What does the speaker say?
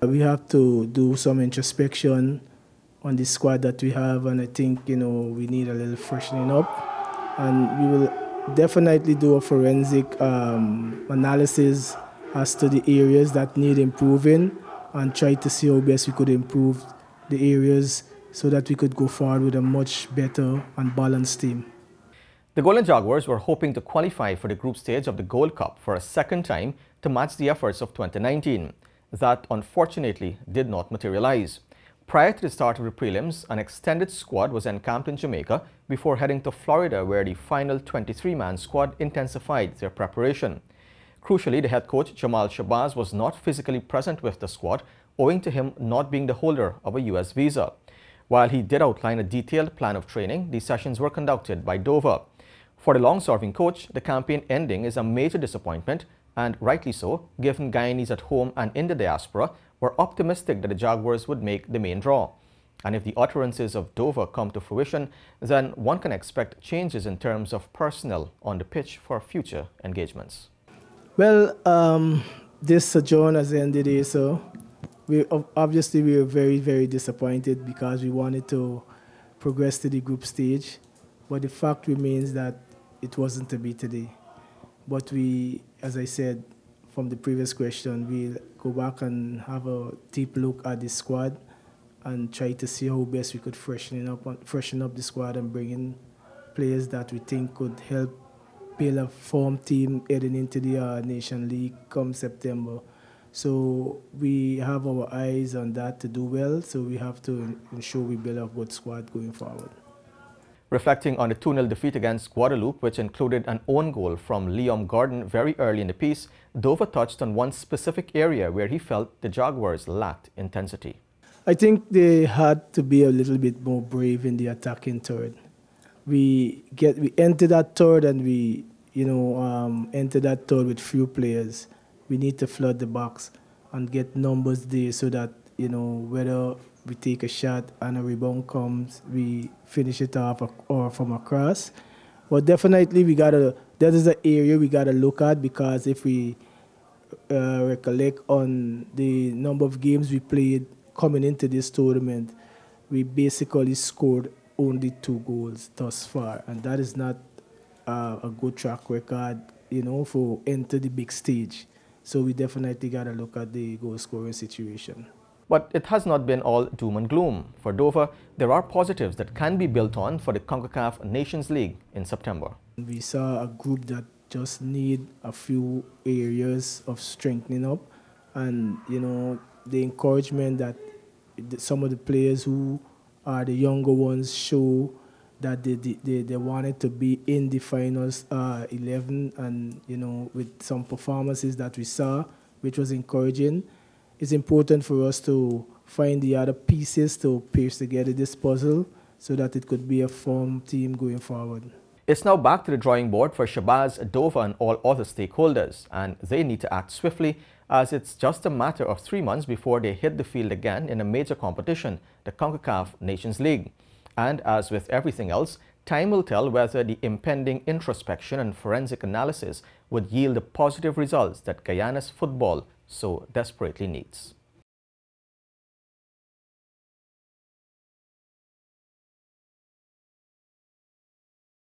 We have to do some introspection on the squad that we have, and I think, we need a little freshening up. And we will definitely do a forensic analysis as to the areas that need improving and try to see how best we could improve the areas so that we could go forward with a much better and balanced team. The Golden Jaguars were hoping to qualify for the group stage of the Gold Cup for a second time to match the efforts of 2019. That unfortunately did not materialize. Prior to the start of the prelims, an extended squad was encamped in Jamaica before heading to Florida, where the final 23-man squad intensified their preparation. Crucially, the head coach Jamal Shabazz was not physically present with the squad, owing to him not being the holder of a U.S. visa. While he did outline a detailed plan of training, the sessions were conducted by Dover. For the long-serving coach, the campaign ending is a major disappointment, and rightly so, given Guyanese at home and in the diaspora were optimistic that the Jaguars would make the main draw. And if the utterances of Dover come to fruition, then one can expect changes in terms of personnel on the pitch for future engagements. Well, this sojourn has ended here, so obviously we were very, very disappointed because we wanted to progress to the group stage. But the fact remains that it wasn't to be today. But we, as I said from the previous question, we'll go back and have a deep look at the squad and try to see how best we could freshen up the squad and bring in players that we think could help build a formed team heading into the Nation League come September. So we have our eyes on that to do well, so we have to ensure we build a good squad going forward. Reflecting on the 2-0 defeat against Guadeloupe, which included an own goal from Liam Gordon very early in the piece, Dover touched on one specific area where he felt the Jaguars lacked intensity. I think they had to be a little bit more brave in the attacking third. We enter that third and we enter that third with few players. We need to flood the box and get numbers there so that, whether we take a shot and a rebound comes, we finish it off or from across. But definitely that is an area we got to look at, because if we recollect on the number of games we played coming into this tournament, we basically scored only 2 goals thus far. And that is not a good track record, for enter the big stage. So we definitely got to look at the goal scoring situation. But it has not been all doom and gloom. For Dover, there are positives that can be built on for the Concacaf Nations League in September. We saw a group that just need a few areas of strengthening up, and the encouragement that some of the players who are the younger ones show that they wanted to be in the finals 11, and with some performances that we saw, which was encouraging. It's important for us to find the other pieces to piece together this puzzle so that it could be a formed team going forward. It's now back to the drawing board for Shabazz, Dover and all other stakeholders, and they need to act swiftly, as it's just a matter of 3 months before they hit the field again in a major competition, the Concacaf Nations League. And as with everything else, time will tell whether the impending introspection and forensic analysis would yield the positive results that Guyana's football so desperately needs.